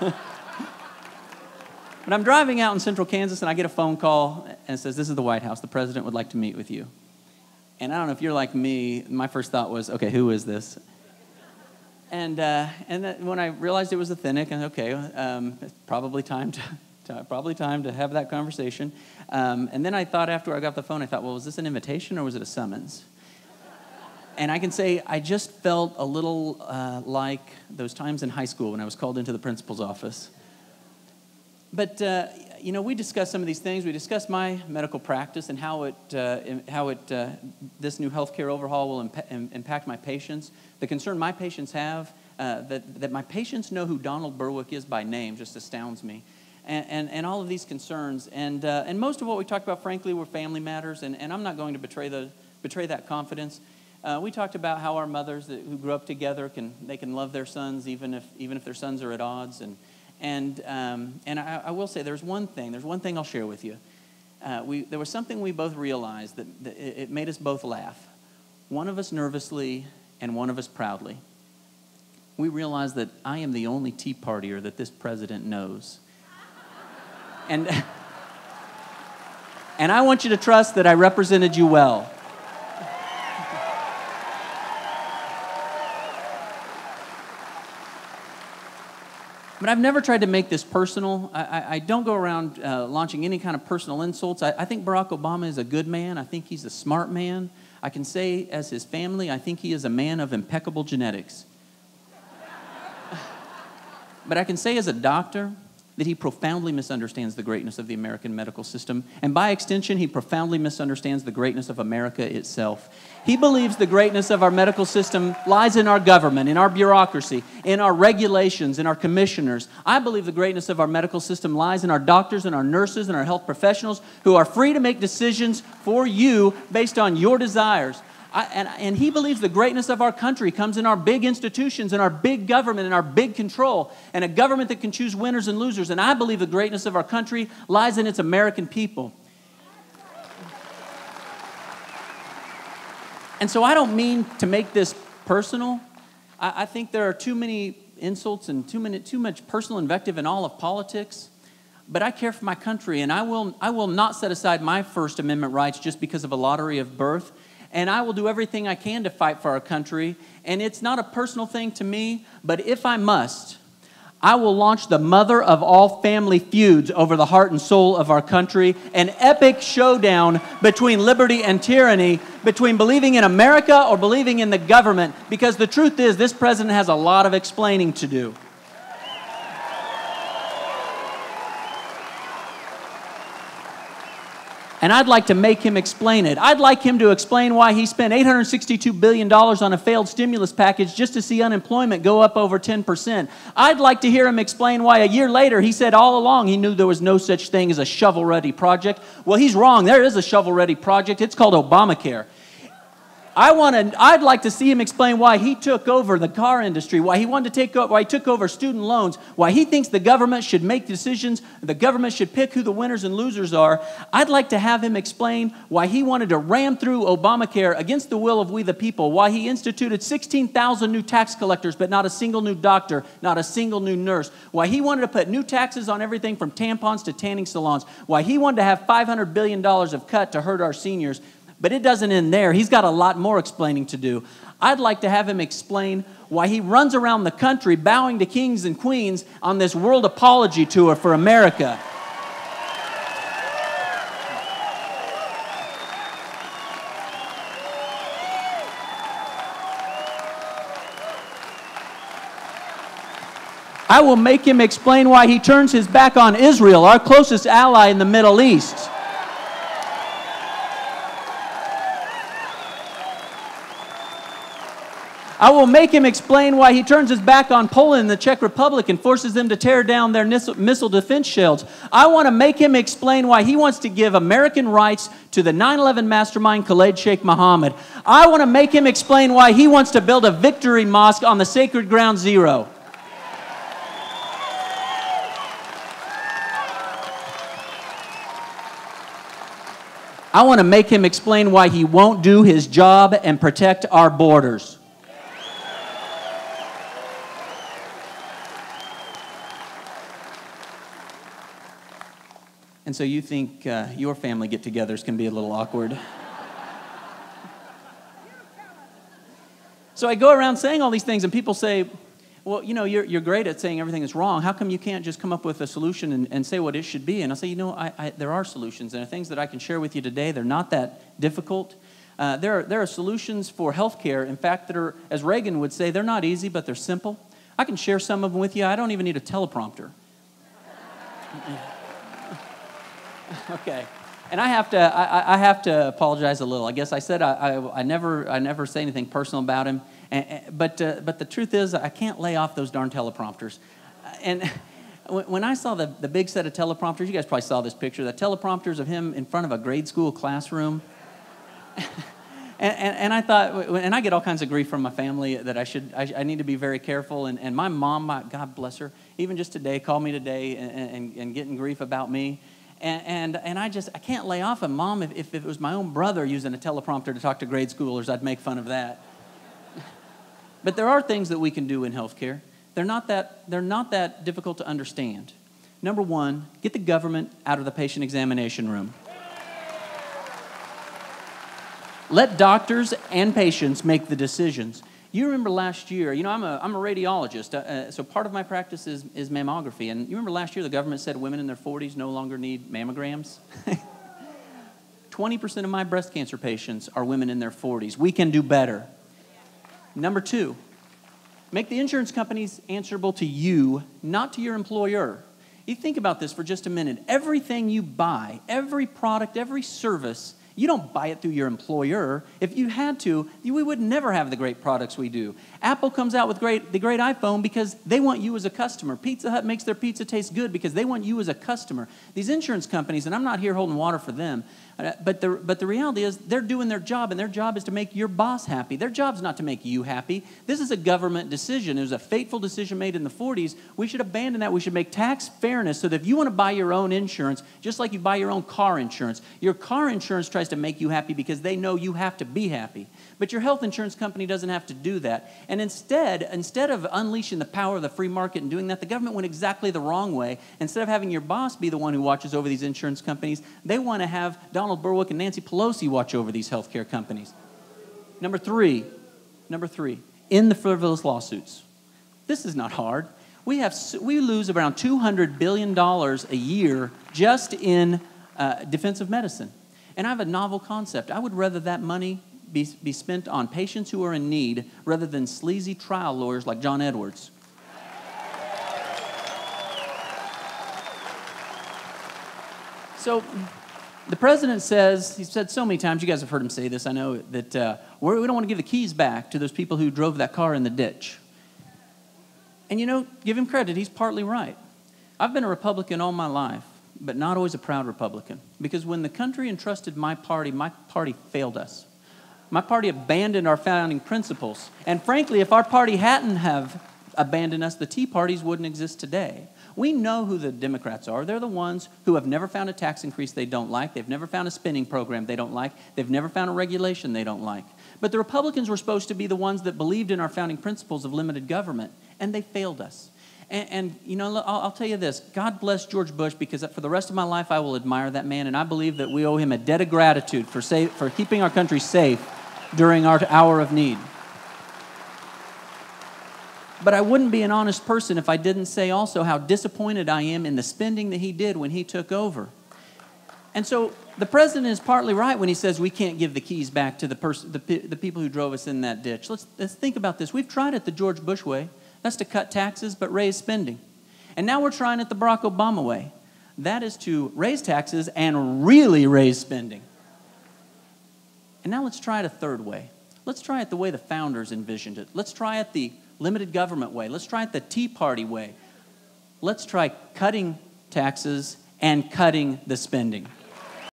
But I'm driving out in central Kansas, and I get a phone call, and it says, "This is the White House. The president would like to meet with you." And I don't know if you're like me, my first thought was, okay, who is this? And then when I realized it was authentic, and okay, it's probably time to have that conversation. And then I thought after I got the phone, I thought, well, was this an invitation or was it a summons? And I can say I just felt a little like those times in high school when I was called into the principal's office. But, we discussed some of these things. We discussed my medical practice and how this new healthcare overhaul will impact my patients. The concern my patients have, that my patients know who Donald Berwick is by name, just astounds me. And all of these concerns. And most of what we talked about, frankly, were family matters, and I'm not going to betray that confidence. We talked about how our mothers who grew up together can love their sons even if their sons are at odds. And I will say there's one thing I'll share with you. There was something we both realized that it made us both laugh. One of us nervously and one of us proudly. We realized that I am the only Tea Partier that this president knows. And I want you to trust that I represented you well. But I've never tried to make this personal. I don't go around launching any kind of personal insults. I think Barack Obama is a good man. I think he's a smart man. I can say as his family, I think he is a man of impeccable genetics. But I can say as a doctor that he profoundly misunderstands the greatness of the American medical system. And by extension, he profoundly misunderstands the greatness of America itself. He believes the greatness of our medical system lies in our government, in our bureaucracy, in our regulations, in our commissioners. I believe the greatness of our medical system lies in our doctors and our nurses and our health professionals who are free to make decisions for you based on your desires. And he believes the greatness of our country comes in our big institutions and our big government and our big control and a government that can choose winners and losers. And I believe the greatness of our country lies in its American people. And so I don't mean to make this personal. I think there are too many insults and too much personal invective in all of politics. But I care for my country, and I will not set aside my First Amendment rights just because of a lottery of birth. And I will do everything I can to fight for our country. And it's not a personal thing to me, but if I must, I will launch the mother of all family feuds over the heart and soul of our country, an epic showdown between liberty and tyranny, between believing in America or believing in the government, because the truth is this president has a lot of explaining to do. And I'd like to make him explain it. I'd like him to explain why he spent $862 billion on a failed stimulus package just to see unemployment go up over 10%. I'd like to hear him explain why a year later he said all along he knew there was no such thing as a shovel-ready project. Well, he's wrong. There is a shovel-ready project. It's called Obamacare. I'd like to see him explain why he took over the car industry, why he took over student loans, why he thinks the government should make decisions, the government should pick who the winners and losers are. I'd like to have him explain why he wanted to ram through Obamacare against the will of we the people, why he instituted 16,000 new tax collectors, but not a single new doctor, not a single new nurse, why he wanted to put new taxes on everything from tampons to tanning salons, why he wanted to have $500 billion of cut to hurt our seniors. But it doesn't end there. He's got a lot more explaining to do. I'd like to have him explain why he runs around the country bowing to kings and queens on this world apology tour for America. I will make him explain why he turns his back on Israel, our closest ally in the Middle East. I will make him explain why he turns his back on Poland and the Czech Republic and forces them to tear down their missile defense shields. I want to make him explain why he wants to give American rights to the 9/11 mastermind Khalid Sheikh Mohammed. I want to make him explain why he wants to build a victory mosque on the sacred ground zero. I want to make him explain why he won't do his job and protect our borders. And so you think your family get-togethers can be a little awkward. So I go around saying all these things, and people say, well, you know, you're great at saying everything is wrong. How come you can't just come up with a solution and say what it should be? And I'll say, you know, there are solutions, and there are things that I can share with you today. They're not that difficult. There are solutions for healthcare, in fact, that are, as Reagan would say, they're not easy, but they're simple. I can share some of them with you. I don't even need a teleprompter. Okay. And I have to apologize a little. I guess I said I never say anything personal about him. But the truth is, I can't lay off those darn teleprompters. And when I saw the big set of teleprompters, you guys probably saw this picture, the teleprompters of him in front of a grade school classroom. And I thought, and I get all kinds of grief from my family that I need to be very careful. And my mom, God bless her, even just today, called me today and getting grief about me. And I can't lay off him. Mom, if it was my own brother using a teleprompter to talk to grade schoolers, I'd make fun of that. But there are things that we can do in healthcare. They're not that difficult to understand. Number one, get the government out of the patient examination room. Let doctors and patients make the decisions. You remember last year, you know, I'm a radiologist, so part of my practice is mammography. And you remember last year the government said women in their 40s no longer need mammograms? 20% of my breast cancer patients are women in their 40s. We can do better. Number two, make the insurance companies answerable to you, not to your employer. You think about this for just a minute. Everything you buy, every product, every service, you don't buy it through your employer. If you had to, we would never have the great products we do. Apple comes out with the great iPhone because they want you as a customer. Pizza Hut makes their pizza taste good because they want you as a customer. These insurance companies, and I'm not here holding water for them, but the reality is they're doing their job, and their job is to make your boss happy. Their job's not to make you happy. This is a government decision. It was a fateful decision made in the 40s. We should abandon that. We should make tax fairness so that if you want to buy your own insurance, just like you buy your own car insurance, your car insurance tries to make you happy because they know you have to be happy. But your health insurance company doesn't have to do that. And instead of unleashing the power of the free market and doing that, the government went exactly the wrong way. Instead of having your boss be the one who watches over these insurance companies, they want to have Donald Berwick and Nancy Pelosi watch over these healthcare companies. Number three, end the frivolous lawsuits. This is not hard. We lose around $200 billion a year just in defensive medicine. And I have a novel concept. I would rather that money be spent on patients who are in need rather than sleazy trial lawyers like John Edwards. So the president says, he's said so many times, you guys have heard him say this, I know, that we don't want to give the keys back to those people who drove that car in the ditch. And you know, give him credit, he's partly right. I've been a Republican all my life, but not always a proud Republican. Because when the country entrusted my party failed us. My party abandoned our founding principles. And frankly, if our party hadn't have abandoned us, the Tea Parties wouldn't exist today. We know who the Democrats are. They're the ones who have never found a tax increase they don't like. They've never found a spending program they don't like. They've never found a regulation they don't like. But the Republicans were supposed to be the ones that believed in our founding principles of limited government, and they failed us. And you know, I'll tell you this. God bless George Bush, because for the rest of my life I will admire that man, and I believe that we owe him a debt of gratitude for keeping our country safe during our hour of need. But I wouldn't be an honest person if I didn't say also how disappointed I am in the spending that he did when he took over. And so the president is partly right when he says we can't give the keys back to the people who drove us in that ditch. Let's think about this. We've tried it the George Bush way. That's to cut taxes but raise spending. And now we're trying it the Barack Obama way. That is to raise taxes and really raise spending. And now let's try it a third way. Let's try it the way the founders envisioned it. Let's try it the limited government way. Let's try it the Tea Party way. Let's try cutting taxes and cutting the spending.